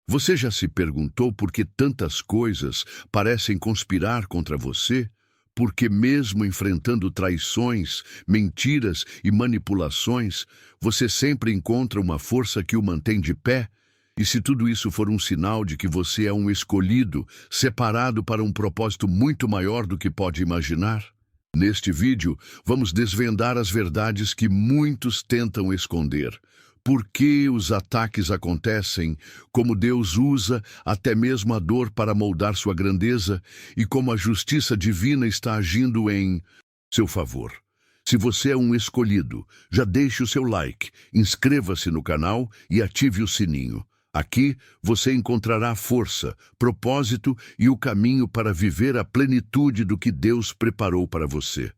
Você já se perguntou por que tantas coisas parecem conspirar contra você? Porque mesmo enfrentando traições, mentiras e manipulações, você sempre encontra uma força que o mantém de pé? E se tudo isso for um sinal de que você é um escolhido, separado para um propósito muito maior do que pode imaginar? Neste vídeo, vamos desvendar as verdades que muitos tentam esconder. Por que os ataques acontecem, como Deus usa até mesmo a dor para moldar sua grandeza e como a justiça divina está agindo em seu favor. Se você é um escolhido, já deixe o seu like, inscreva-se no canal e ative o sininho. Aqui você encontrará força, propósito e o caminho para viver a plenitude do que Deus preparou para você.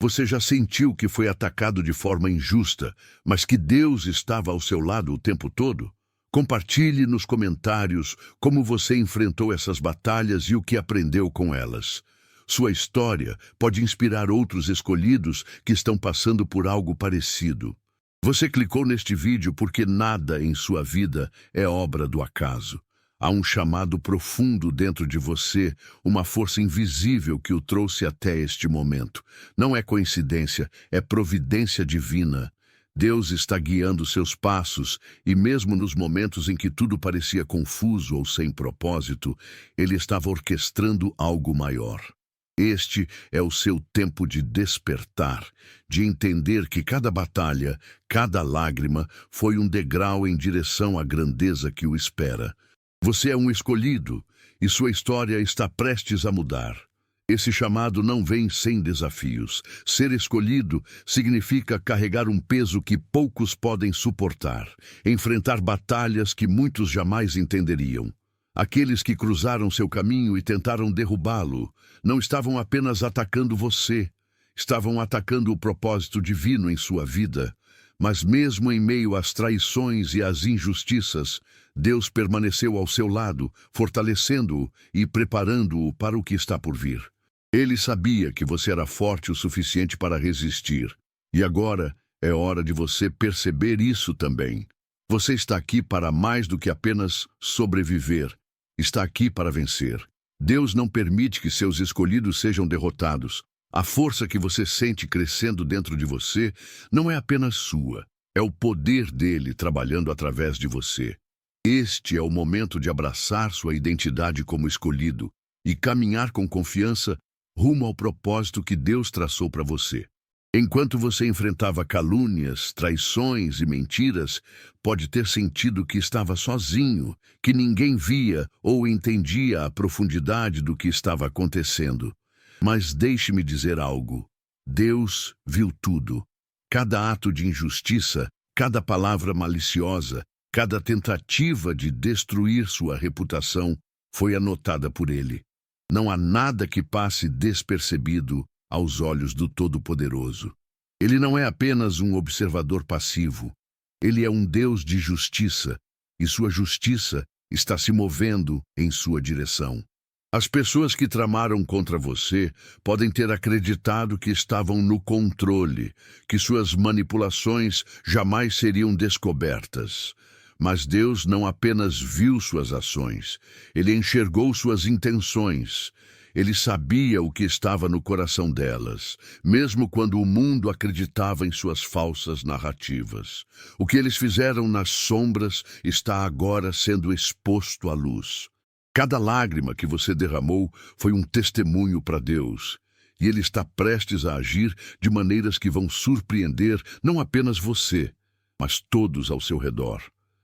Você já sentiu que foi atacado de forma injusta, mas que Deus estava ao seu lado o tempo todo? Compartilhe nos comentários como você enfrentou essas batalhas e o que aprendeu com elas. Sua história pode inspirar outros escolhidos que estão passando por algo parecido. Você clicou neste vídeo porque nada em sua vida é obra do acaso. Há um chamado profundo dentro de você, uma força invisível que o trouxe até este momento. Não é coincidência, é providência divina. Deus está guiando seus passos e mesmo nos momentos em que tudo parecia confuso ou sem propósito, Ele estava orquestrando algo maior. Este é o seu tempo de despertar, de entender que cada batalha, cada lágrima foi um degrau em direção à grandeza que o espera. Você é um escolhido e sua história está prestes a mudar. Esse chamado não vem sem desafios. Ser escolhido significa carregar um peso que poucos podem suportar, enfrentar batalhas que muitos jamais entenderiam. Aqueles que cruzaram seu caminho e tentaram derrubá-lo não estavam apenas atacando você, estavam atacando o propósito divino em sua vida. Mas mesmo em meio às traições e às injustiças, Deus permaneceu ao seu lado, fortalecendo-o e preparando-o para o que está por vir. Ele sabia que você era forte o suficiente para resistir. E agora é hora de você perceber isso também. Você está aqui para mais do que apenas sobreviver. Está aqui para vencer. Deus não permite que seus escolhidos sejam derrotados. A força que você sente crescendo dentro de você não é apenas sua, é o poder dele trabalhando através de você. Este é o momento de abraçar sua identidade como escolhido e caminhar com confiança rumo ao propósito que Deus traçou para você. Enquanto você enfrentava calúnias, traições e mentiras, pode ter sentido que estava sozinho, que ninguém via ou entendia a profundidade do que estava acontecendo. Mas deixe-me dizer algo. Deus viu tudo. Cada ato de injustiça, cada palavra maliciosa, cada tentativa de destruir sua reputação foi anotada por Ele. Não há nada que passe despercebido aos olhos do Todo-Poderoso. Ele não é apenas um observador passivo. Ele é um Deus de justiça, e sua justiça está se movendo em sua direção. As pessoas que tramaram contra você podem ter acreditado que estavam no controle, que suas manipulações jamais seriam descobertas. Mas Deus não apenas viu suas ações, Ele enxergou suas intenções. Ele sabia o que estava no coração delas, mesmo quando o mundo acreditava em suas falsas narrativas. O que eles fizeram nas sombras está agora sendo exposto à luz. Cada lágrima que você derramou foi um testemunho para Deus, e Ele está prestes a agir de maneiras que vão surpreender não apenas você, mas todos ao seu redor.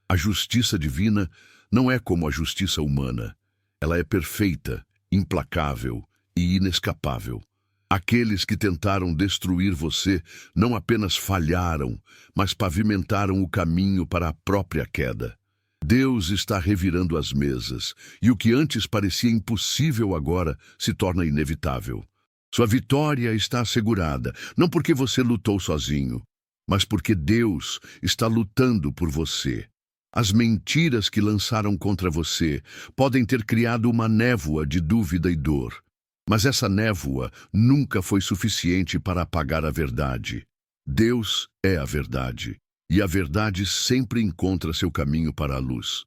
A justiça divina não é como a justiça humana. Ela é perfeita, implacável e inescapável. Aqueles que tentaram destruir você não apenas falharam, mas pavimentaram o caminho para a própria queda. Deus está revirando as mesas, e o que antes parecia impossível agora se torna inevitável. Sua vitória está assegurada, não porque você lutou sozinho, mas porque Deus está lutando por você. As mentiras que lançaram contra você podem ter criado uma névoa de dúvida e dor, mas essa névoa nunca foi suficiente para apagar a verdade. Deus é a verdade. E a verdade sempre encontra seu caminho para a luz.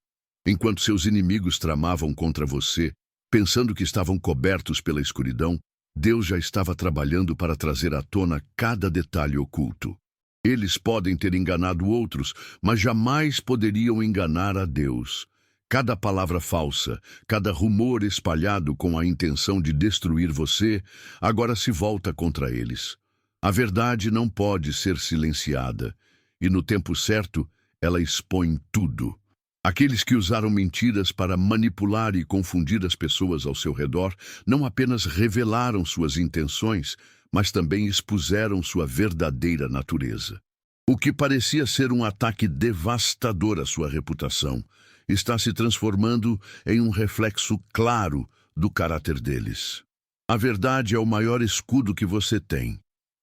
Enquanto seus inimigos tramavam contra você, pensando que estavam cobertos pela escuridão, Deus já estava trabalhando para trazer à tona cada detalhe oculto. Eles podem ter enganado outros, mas jamais poderiam enganar a Deus. Cada palavra falsa, cada rumor espalhado com a intenção de destruir você, agora se volta contra eles. A verdade não pode ser silenciada, e no tempo certo, ela expõe tudo. Aqueles que usaram mentiras para manipular e confundir as pessoas ao seu redor não apenas revelaram suas intenções, mas também expuseram sua verdadeira natureza. O que parecia ser um ataque devastador à sua reputação está se transformando em um reflexo claro do caráter deles. A verdade é o maior escudo que você tem,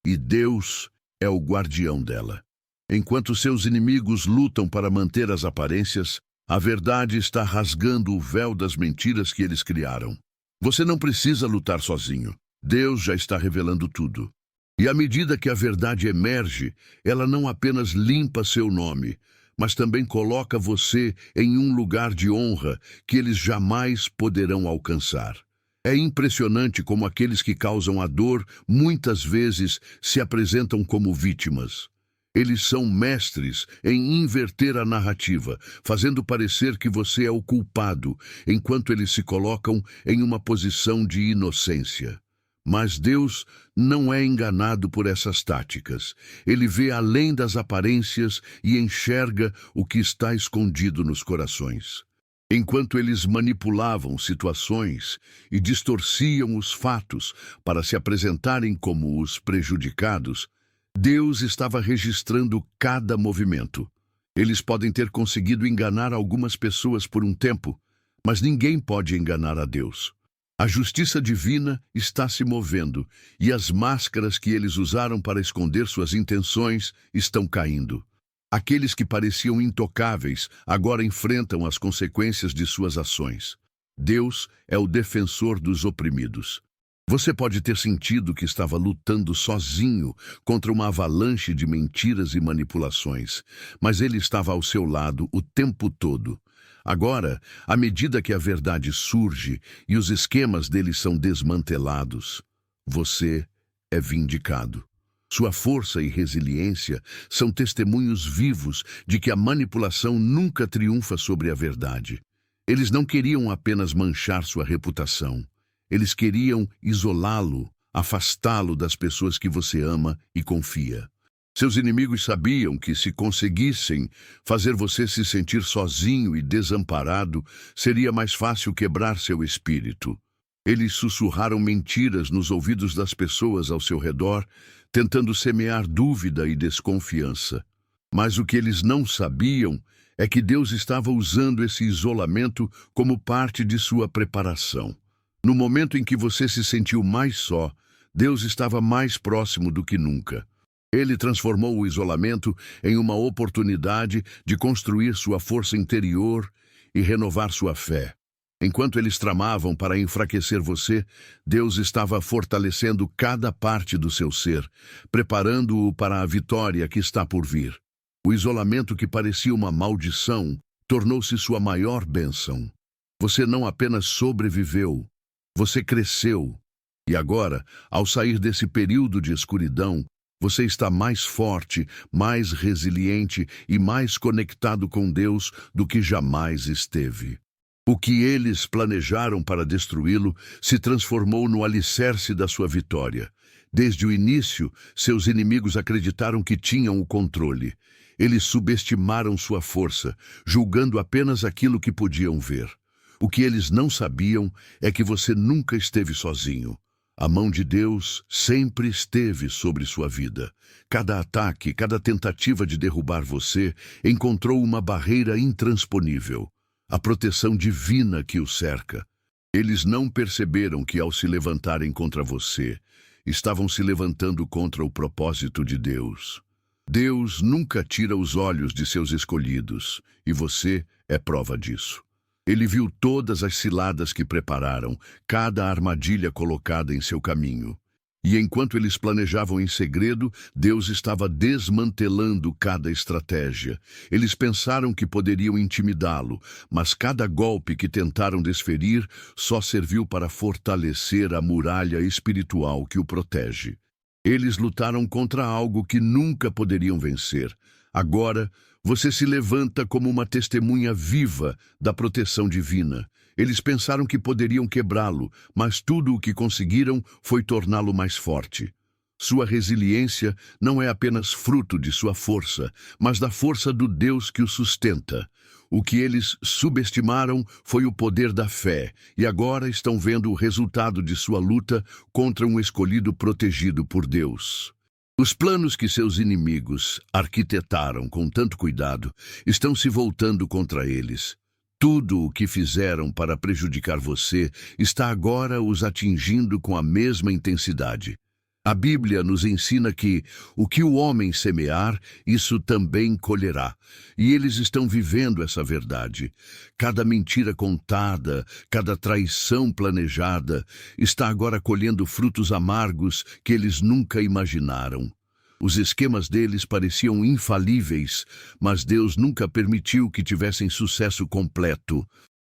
e Deus é o guardião dela. Enquanto seus inimigos lutam para manter as aparências, a verdade está rasgando o véu das mentiras que eles criaram. Você não precisa lutar sozinho. Deus já está revelando tudo. E à medida que a verdade emerge, ela não apenas limpa seu nome, mas também coloca você em um lugar de honra que eles jamais poderão alcançar. É impressionante como aqueles que causam a dor muitas vezes se apresentam como vítimas. Eles são mestres em inverter a narrativa, fazendo parecer que você é o culpado, enquanto eles se colocam em uma posição de inocência. Mas Deus não é enganado por essas táticas. Ele vê além das aparências e enxerga o que está escondido nos corações. Enquanto eles manipulavam situações e distorciam os fatos para se apresentarem como os prejudicados, Deus estava registrando cada movimento. Eles podem ter conseguido enganar algumas pessoas por um tempo, mas ninguém pode enganar a Deus. A justiça divina está se movendo, e as máscaras que eles usaram para esconder suas intenções estão caindo. Aqueles que pareciam intocáveis agora enfrentam as consequências de suas ações. Deus é o defensor dos oprimidos. Você pode ter sentido que estava lutando sozinho contra uma avalanche de mentiras e manipulações, mas Ele estava ao seu lado o tempo todo. Agora, à medida que a verdade surge e os esquemas dele são desmantelados, você é vindicado. Sua força e resiliência são testemunhos vivos de que a manipulação nunca triunfa sobre a verdade. Eles não queriam apenas manchar sua reputação. Eles queriam isolá-lo, afastá-lo das pessoas que você ama e confia. Seus inimigos sabiam que, se conseguissem fazer você se sentir sozinho e desamparado, seria mais fácil quebrar seu espírito. Eles sussurraram mentiras nos ouvidos das pessoas ao seu redor, tentando semear dúvida e desconfiança. Mas o que eles não sabiam é que Deus estava usando esse isolamento como parte de sua preparação. No momento em que você se sentiu mais só, Deus estava mais próximo do que nunca. Ele transformou o isolamento em uma oportunidade de construir sua força interior e renovar sua fé. Enquanto eles tramavam para enfraquecer você, Deus estava fortalecendo cada parte do seu ser, preparando-o para a vitória que está por vir. O isolamento que parecia uma maldição tornou-se sua maior bênção. Você não apenas sobreviveu, você cresceu. E agora, ao sair desse período de escuridão, você está mais forte, mais resiliente e mais conectado com Deus do que jamais esteve. O que eles planejaram para destruí-lo se transformou no alicerce da sua vitória. Desde o início, seus inimigos acreditaram que tinham o controle. Eles subestimaram sua força, julgando apenas aquilo que podiam ver. O que eles não sabiam é que você nunca esteve sozinho. A mão de Deus sempre esteve sobre sua vida. Cada ataque, cada tentativa de derrubar você encontrou uma barreira intransponível, a proteção divina que o cerca. Eles não perceberam que, ao se levantarem contra você, estavam se levantando contra o propósito de Deus. Deus nunca tira os olhos de seus escolhidos, e você é prova disso. Ele viu todas as ciladas que prepararam, cada armadilha colocada em seu caminho. E enquanto eles planejavam em segredo, Deus estava desmantelando cada estratégia. Eles pensaram que poderiam intimidá-lo, mas cada golpe que tentaram desferir só serviu para fortalecer a muralha espiritual que o protege. Eles lutaram contra algo que nunca poderiam vencer. Agora, você se levanta como uma testemunha viva da proteção divina. Eles pensaram que poderiam quebrá-lo, mas tudo o que conseguiram foi torná-lo mais forte. Sua resiliência não é apenas fruto de sua força, mas da força do Deus que o sustenta. O que eles subestimaram foi o poder da fé, e agora estão vendo o resultado de sua luta contra um escolhido protegido por Deus. Os planos que seus inimigos arquitetaram com tanto cuidado estão se voltando contra eles. Tudo o que fizeram para prejudicar você está agora os atingindo com a mesma intensidade. A Bíblia nos ensina que o que o homem semear, isso também colherá. E eles estão vivendo essa verdade. Cada mentira contada, cada traição planejada, está agora colhendo frutos amargos que eles nunca imaginaram. Os esquemas deles pareciam infalíveis, mas Deus nunca permitiu que tivessem sucesso completo.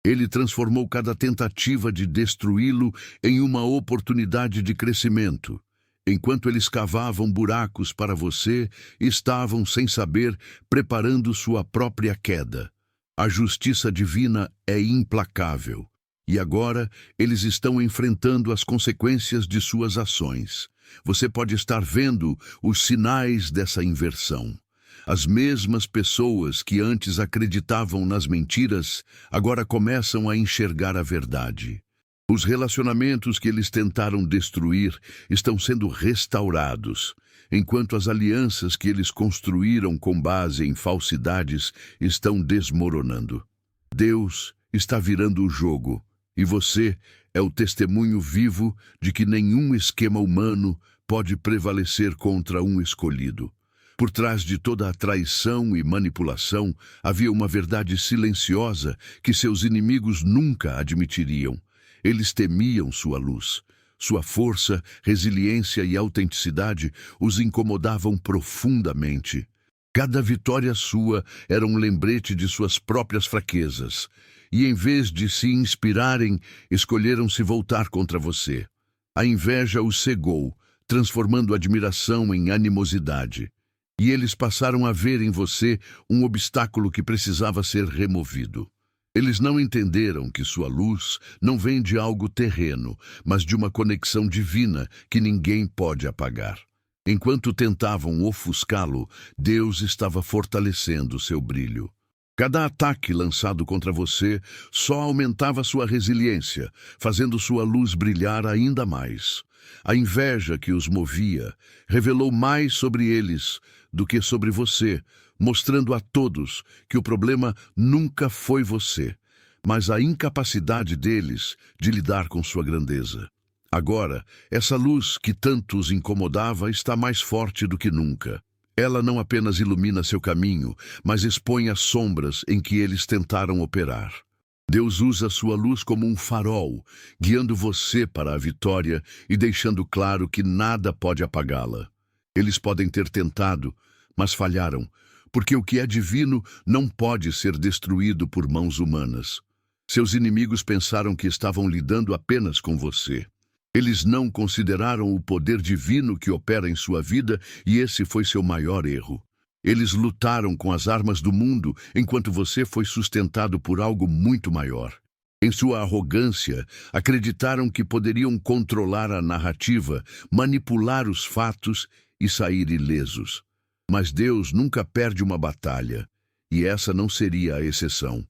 Ele transformou cada tentativa de destruí-lo em uma oportunidade de crescimento. Enquanto eles cavavam buracos para você, estavam, sem saber, preparando sua própria queda. A justiça divina é implacável. E agora eles estão enfrentando as consequências de suas ações. Você pode estar vendo os sinais dessa inversão. As mesmas pessoas que antes acreditavam nas mentiras, agora começam a enxergar a verdade. Os relacionamentos que eles tentaram destruir estão sendo restaurados, enquanto as alianças que eles construíram com base em falsidades estão desmoronando. Deus está virando o jogo, e você é o testemunho vivo de que nenhum esquema humano pode prevalecer contra um escolhido. Por trás de toda a traição e manipulação, havia uma verdade silenciosa que seus inimigos nunca admitiriam. Eles temiam sua luz. Sua força, resiliência e autenticidade os incomodavam profundamente. Cada vitória sua era um lembrete de suas próprias fraquezas. E em vez de se inspirarem, escolheram se voltar contra você. A inveja os cegou, transformando admiração em animosidade. E eles passaram a ver em você um obstáculo que precisava ser removido. Eles não entenderam que sua luz não vem de algo terreno, mas de uma conexão divina que ninguém pode apagar. Enquanto tentavam ofuscá-lo, Deus estava fortalecendo seu brilho. Cada ataque lançado contra você só aumentava sua resiliência, fazendo sua luz brilhar ainda mais. A inveja que os movia revelou mais sobre eles do que sobre você, mostrando a todos que o problema nunca foi você, mas a incapacidade deles de lidar com sua grandeza. Agora, essa luz que tanto os incomodava está mais forte do que nunca. Ela não apenas ilumina seu caminho, mas expõe as sombras em que eles tentaram operar. Deus usa sua luz como um farol, guiando você para a vitória e deixando claro que nada pode apagá-la. Eles podem ter tentado, mas falharam, porque o que é divino não pode ser destruído por mãos humanas. Seus inimigos pensaram que estavam lidando apenas com você. Eles não consideraram o poder divino que opera em sua vida e esse foi seu maior erro. Eles lutaram com as armas do mundo enquanto você foi sustentado por algo muito maior. Em sua arrogância, acreditaram que poderiam controlar a narrativa, manipular os fatos e sair ilesos. Mas Deus nunca perde uma batalha, e essa não seria a exceção.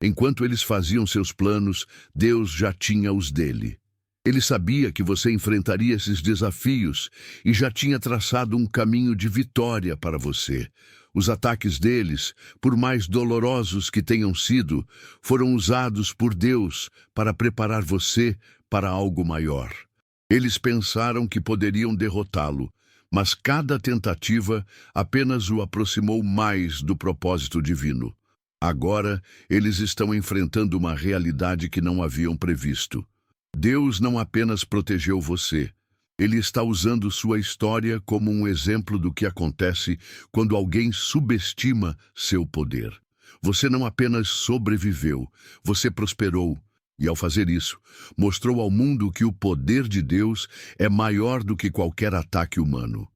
Enquanto eles faziam seus planos, Deus já tinha os dele. Ele sabia que você enfrentaria esses desafios e já tinha traçado um caminho de vitória para você. Os ataques deles, por mais dolorosos que tenham sido, foram usados por Deus para preparar você para algo maior. Eles pensaram que poderiam derrotá-lo, mas cada tentativa apenas o aproximou mais do propósito divino. Agora, eles estão enfrentando uma realidade que não haviam previsto. Deus não apenas protegeu você, Ele está usando sua história como um exemplo do que acontece quando alguém subestima seu poder. Você não apenas sobreviveu, você prosperou. E ao fazer isso, mostrou ao mundo que o poder de Deus é maior do que qualquer ataque humano.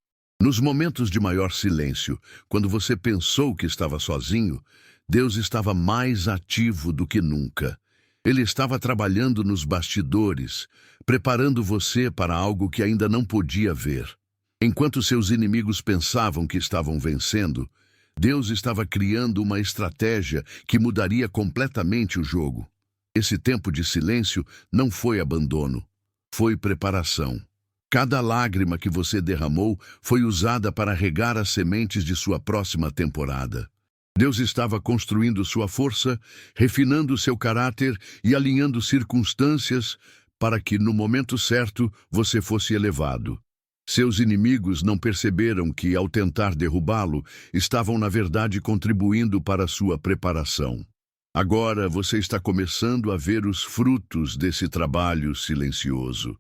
Nos momentos de maior silêncio, quando você pensou que estava sozinho, Deus estava mais ativo do que nunca. Ele estava trabalhando nos bastidores, preparando você para algo que ainda não podia ver. Enquanto seus inimigos pensavam que estavam vencendo, Deus estava criando uma estratégia que mudaria completamente o jogo. Esse tempo de silêncio não foi abandono, foi preparação. Cada lágrima que você derramou foi usada para regar as sementes de sua próxima temporada. Deus estava construindo sua força, refinando seu caráter e alinhando circunstâncias para que, no momento certo, você fosse elevado. Seus inimigos não perceberam que, ao tentar derrubá-lo, estavam, na verdade, contribuindo para sua preparação. Agora você está começando a ver os frutos desse trabalho silencioso.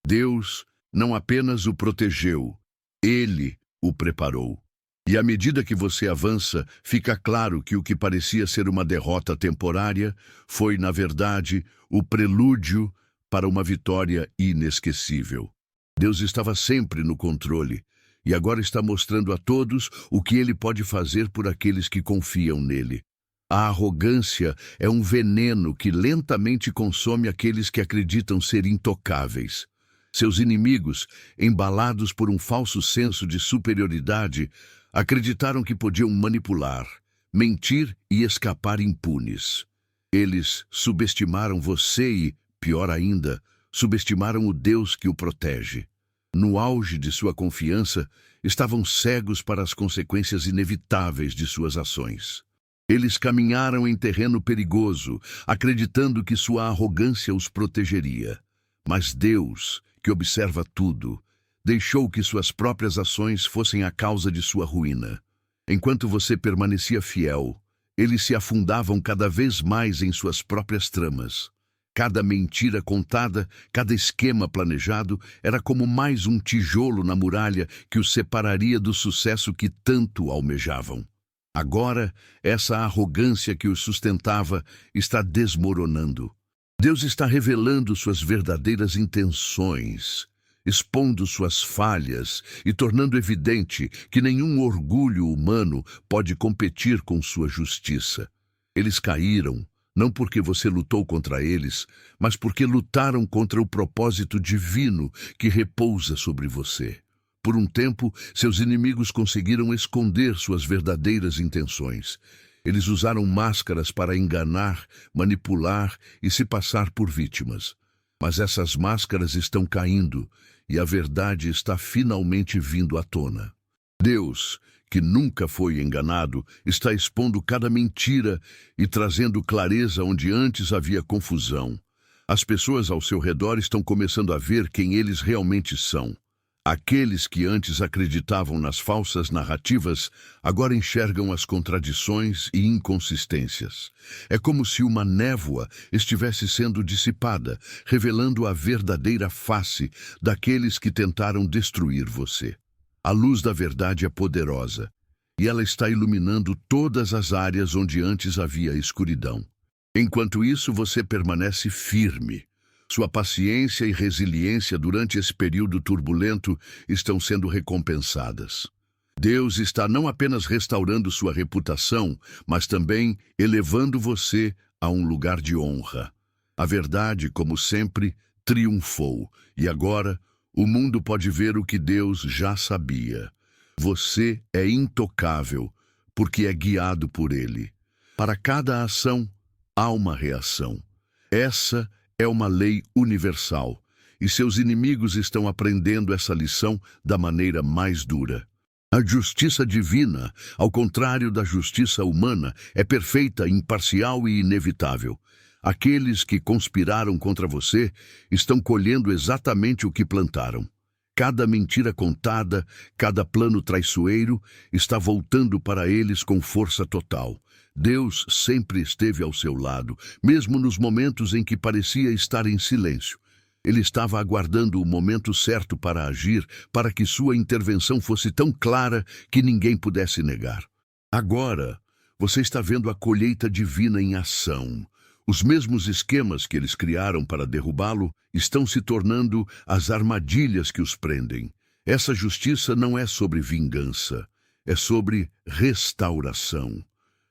Deus não apenas o protegeu, Ele o preparou. E à medida que você avança, fica claro que o que parecia ser uma derrota temporária foi, na verdade, o prelúdio para uma vitória inesquecível. Deus estava sempre no controle e agora está mostrando a todos o que Ele pode fazer por aqueles que confiam nele. A arrogância é um veneno que lentamente consome aqueles que acreditam ser intocáveis. Seus inimigos, embalados por um falso senso de superioridade, acreditaram que podiam manipular, mentir e escapar impunes. Eles subestimaram você e, pior ainda, subestimaram o Deus que o protege. No auge de sua confiança, estavam cegos para as consequências inevitáveis de suas ações. Eles caminharam em terreno perigoso, acreditando que sua arrogância os protegeria. Mas Deus, que observa tudo, deixou que suas próprias ações fossem a causa de sua ruína. Enquanto você permanecia fiel, eles se afundavam cada vez mais em suas próprias tramas. Cada mentira contada, cada esquema planejado, era como mais um tijolo na muralha que os separaria do sucesso que tanto almejavam. Agora, essa arrogância que os sustentava está desmoronando. Deus está revelando suas verdadeiras intenções, expondo suas falhas e tornando evidente que nenhum orgulho humano pode competir com sua justiça. Eles caíram, não porque você lutou contra eles, mas porque lutaram contra o propósito divino que repousa sobre você. Por um tempo, seus inimigos conseguiram esconder suas verdadeiras intenções. Eles usaram máscaras para enganar, manipular e se passar por vítimas. Mas essas máscaras estão caindo e a verdade está finalmente vindo à tona. Deus, que nunca foi enganado, está expondo cada mentira e trazendo clareza onde antes havia confusão. As pessoas ao seu redor estão começando a ver quem eles realmente são. Aqueles que antes acreditavam nas falsas narrativas, agora enxergam as contradições e inconsistências. É como se uma névoa estivesse sendo dissipada, revelando a verdadeira face daqueles que tentaram destruir você. A luz da verdade é poderosa, e ela está iluminando todas as áreas onde antes havia escuridão. Enquanto isso, você permanece firme. Sua paciência e resiliência durante esse período turbulento estão sendo recompensadas. Deus está não apenas restaurando sua reputação, mas também elevando você a um lugar de honra. A verdade, como sempre, triunfou, e agora o mundo pode ver o que Deus já sabia. Você é intocável, porque é guiado por Ele. Para cada ação, há uma reação. Essa é uma lei universal, e seus inimigos estão aprendendo essa lição da maneira mais dura. A justiça divina, ao contrário da justiça humana, é perfeita, imparcial e inevitável. Aqueles que conspiraram contra você estão colhendo exatamente o que plantaram. Cada mentira contada, cada plano traiçoeiro está voltando para eles com força total. Deus sempre esteve ao seu lado, mesmo nos momentos em que parecia estar em silêncio. Ele estava aguardando o momento certo para agir, para que sua intervenção fosse tão clara que ninguém pudesse negar. Agora, você está vendo a colheita divina em ação. Os mesmos esquemas que eles criaram para derrubá-lo estão se tornando as armadilhas que os prendem. Essa justiça não é sobre vingança, é sobre restauração.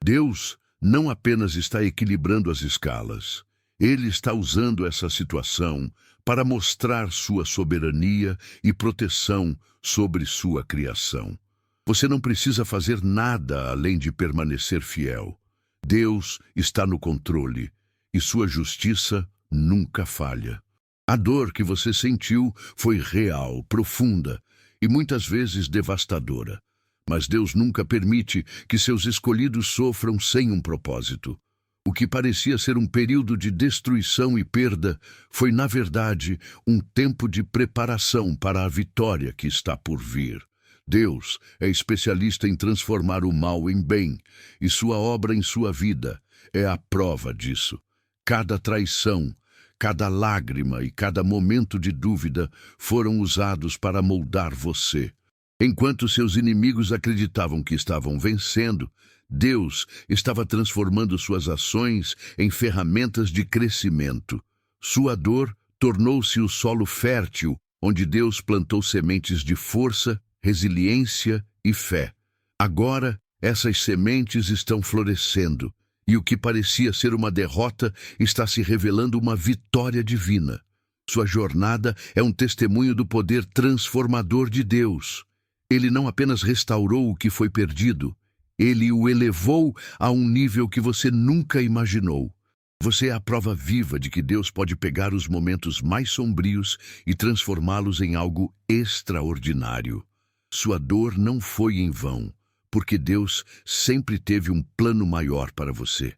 Deus não apenas está equilibrando as escalas, Ele está usando essa situação para mostrar sua soberania e proteção sobre sua criação. Você não precisa fazer nada além de permanecer fiel. Deus está no controle e sua justiça nunca falha. A dor que você sentiu foi real, profunda e muitas vezes devastadora. Mas Deus nunca permite que seus escolhidos sofram sem um propósito. O que parecia ser um período de destruição e perda foi, na verdade, um tempo de preparação para a vitória que está por vir. Deus é especialista em transformar o mal em bem, e sua obra em sua vida é a prova disso. Cada traição, cada lágrima e cada momento de dúvida foram usados para moldar você. Enquanto seus inimigos acreditavam que estavam vencendo, Deus estava transformando suas ações em ferramentas de crescimento. Sua dor tornou-se o solo fértil, onde Deus plantou sementes de força, resiliência e fé. Agora, essas sementes estão florescendo, e o que parecia ser uma derrota está se revelando uma vitória divina. Sua jornada é um testemunho do poder transformador de Deus. Ele não apenas restaurou o que foi perdido, ele o elevou a um nível que você nunca imaginou. Você é a prova viva de que Deus pode pegar os momentos mais sombrios e transformá-los em algo extraordinário. Sua dor não foi em vão, porque Deus sempre teve um plano maior para você.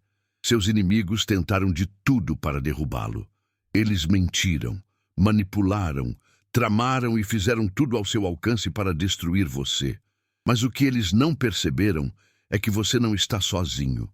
Seus inimigos tentaram de tudo para derrubá-lo. Eles mentiram, manipularam, tramaram e fizeram tudo ao seu alcance para destruir você. Mas o que eles não perceberam é que você não está sozinho.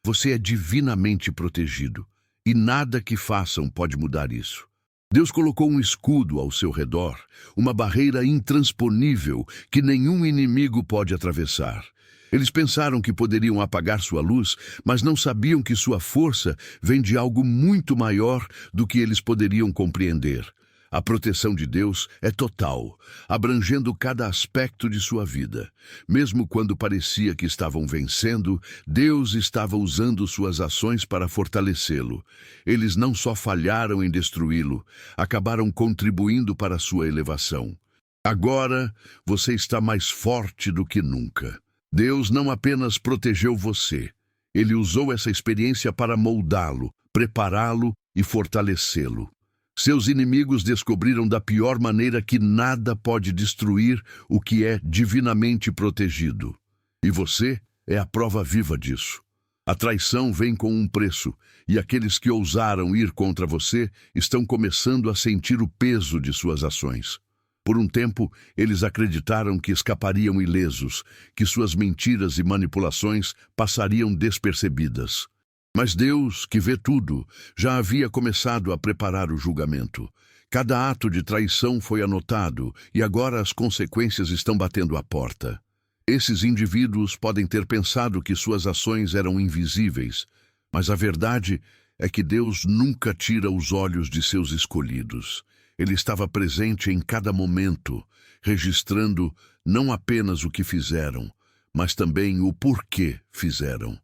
Você é divinamente protegido, e nada que façam pode mudar isso. Deus colocou um escudo ao seu redor, uma barreira intransponível que nenhum inimigo pode atravessar. Eles pensaram que poderiam apagar sua luz, mas não sabiam que sua força vem de algo muito maior do que eles poderiam compreender. A proteção de Deus é total, abrangendo cada aspecto de sua vida. Mesmo quando parecia que estavam vencendo, Deus estava usando suas ações para fortalecê-lo. Eles não só falharam em destruí-lo, acabaram contribuindo para sua elevação. Agora, você está mais forte do que nunca. Deus não apenas protegeu você, Ele usou essa experiência para moldá-lo, prepará-lo e fortalecê-lo. Seus inimigos descobriram da pior maneira que nada pode destruir o que é divinamente protegido. E você é a prova viva disso. A traição vem com um preço, e aqueles que ousaram ir contra você estão começando a sentir o peso de suas ações. Por um tempo, eles acreditaram que escapariam ilesos, que suas mentiras e manipulações passariam despercebidas. Mas Deus, que vê tudo, já havia começado a preparar o julgamento. Cada ato de traição foi anotado e agora as consequências estão batendo à porta. Esses indivíduos podem ter pensado que suas ações eram invisíveis, mas a verdade é que Deus nunca tira os olhos de seus escolhidos. Ele estava presente em cada momento, registrando não apenas o que fizeram, mas também o porquê fizeram.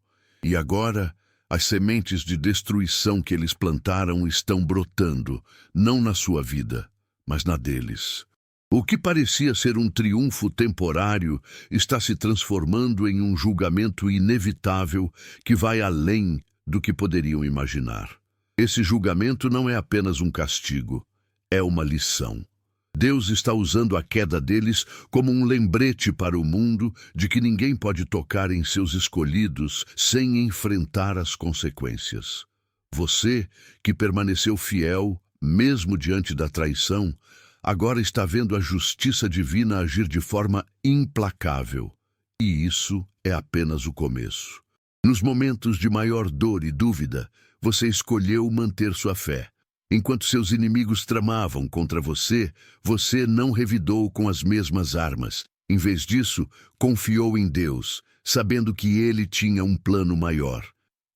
E agora, as sementes de destruição que eles plantaram estão brotando, não na sua vida, mas na deles. O que parecia ser um triunfo temporário está se transformando em um julgamento inevitável que vai além do que poderiam imaginar. Esse julgamento não é apenas um castigo, é uma lição. Deus está usando a queda deles como um lembrete para o mundo de que ninguém pode tocar em seus escolhidos sem enfrentar as consequências. Você, que permaneceu fiel, mesmo diante da traição, agora está vendo a justiça divina agir de forma implacável. E isso é apenas o começo. Nos momentos de maior dor e dúvida, você escolheu manter sua fé. Enquanto seus inimigos tramavam contra você, você não revidou com as mesmas armas. Em vez disso, confiou em Deus, sabendo que Ele tinha um plano maior.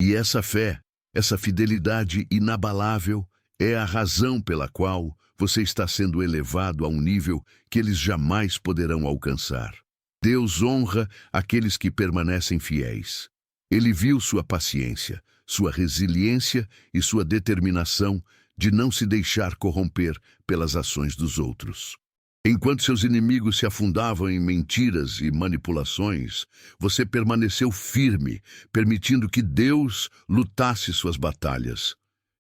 E essa fé, essa fidelidade inabalável, é a razão pela qual você está sendo elevado a um nível que eles jamais poderão alcançar. Deus honra aqueles que permanecem fiéis. Ele viu sua paciência, sua resiliência e sua determinação de não se deixar corromper pelas ações dos outros. Enquanto seus inimigos se afundavam em mentiras e manipulações, você permaneceu firme, permitindo que Deus lutasse suas batalhas.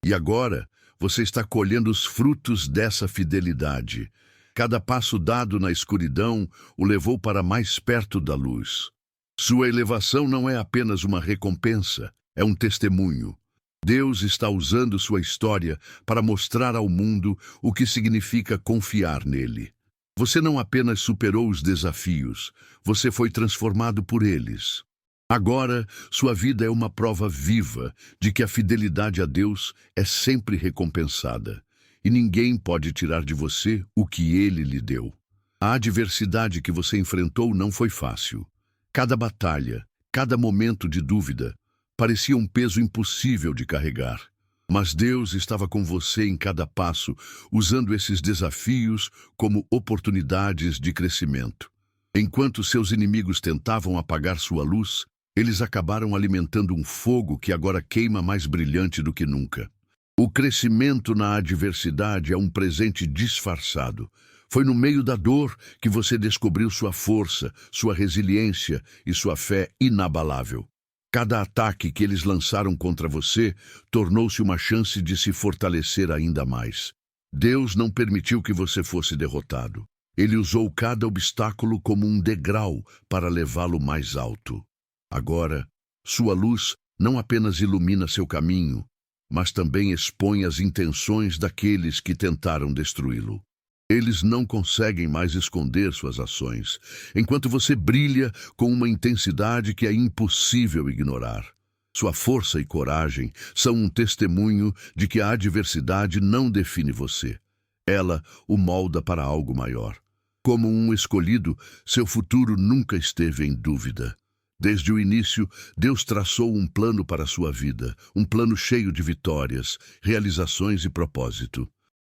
E agora, você está colhendo os frutos dessa fidelidade. Cada passo dado na escuridão o levou para mais perto da luz. Sua elevação não é apenas uma recompensa, é um testemunho. Deus está usando sua história para mostrar ao mundo o que significa confiar nele. Você não apenas superou os desafios, você foi transformado por eles. Agora, sua vida é uma prova viva de que a fidelidade a Deus é sempre recompensada, e ninguém pode tirar de você o que Ele lhe deu. A adversidade que você enfrentou não foi fácil. Cada batalha, cada momento de dúvida, parecia um peso impossível de carregar. Mas Deus estava com você em cada passo, usando esses desafios como oportunidades de crescimento. Enquanto seus inimigos tentavam apagar sua luz, eles acabaram alimentando um fogo que agora queima mais brilhante do que nunca. O crescimento na adversidade é um presente disfarçado. Foi no meio da dor que você descobriu sua força, sua resiliência e sua fé inabalável. Cada ataque que eles lançaram contra você tornou-se uma chance de se fortalecer ainda mais. Deus não permitiu que você fosse derrotado. Ele usou cada obstáculo como um degrau para levá-lo mais alto. Agora, sua luz não apenas ilumina seu caminho, mas também expõe as intenções daqueles que tentaram destruí-lo. Eles não conseguem mais esconder suas ações, enquanto você brilha com uma intensidade que é impossível ignorar. Sua força e coragem são um testemunho de que a adversidade não define você. Ela o molda para algo maior. Como um escolhido, seu futuro nunca esteve em dúvida. Desde o início, Deus traçou um plano para a sua vida, um plano cheio de vitórias, realizações e propósito.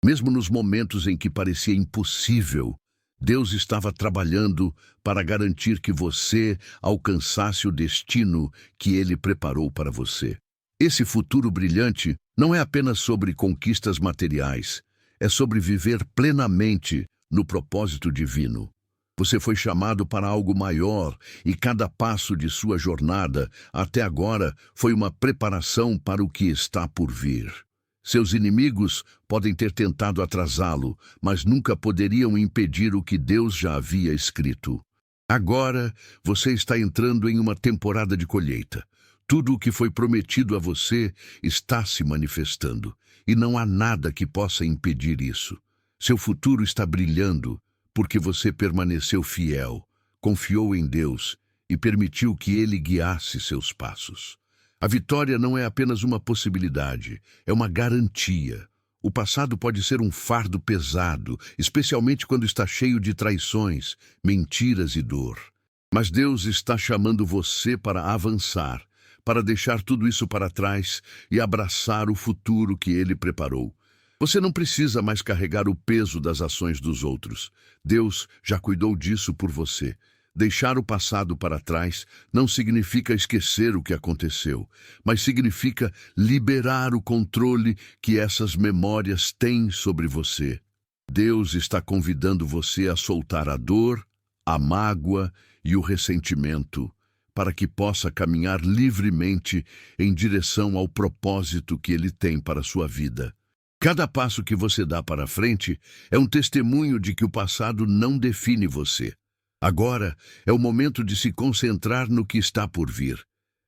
Mesmo nos momentos em que parecia impossível, Deus estava trabalhando para garantir que você alcançasse o destino que Ele preparou para você. Esse futuro brilhante não é apenas sobre conquistas materiais, é sobre viver plenamente no propósito divino. Você foi chamado para algo maior e cada passo de sua jornada até agora foi uma preparação para o que está por vir. Seus inimigos podem ter tentado atrasá-lo, mas nunca poderiam impedir o que Deus já havia escrito. Agora, você está entrando em uma temporada de colheita. Tudo o que foi prometido a você está se manifestando, e não há nada que possa impedir isso. Seu futuro está brilhando, porque você permaneceu fiel, confiou em Deus e permitiu que Ele guiasse seus passos. A vitória não é apenas uma possibilidade, é uma garantia. O passado pode ser um fardo pesado, especialmente quando está cheio de traições, mentiras e dor. Mas Deus está chamando você para avançar, para deixar tudo isso para trás e abraçar o futuro que Ele preparou. Você não precisa mais carregar o peso das ações dos outros. Deus já cuidou disso por você. Deixar o passado para trás não significa esquecer o que aconteceu, mas significa liberar o controle que essas memórias têm sobre você. Deus está convidando você a soltar a dor, a mágoa e o ressentimento, para que possa caminhar livremente em direção ao propósito que Ele tem para a sua vida. Cada passo que você dá para frente é um testemunho de que o passado não define você. Agora é o momento de se concentrar no que está por vir.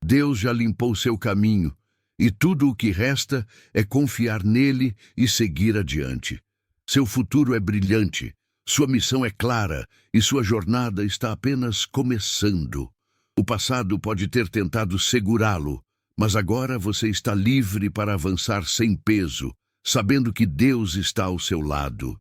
Deus já limpou seu caminho, e tudo o que resta é confiar nele e seguir adiante. Seu futuro é brilhante, sua missão é clara e sua jornada está apenas começando. O passado pode ter tentado segurá-lo, mas agora você está livre para avançar sem peso, sabendo que Deus está ao seu lado.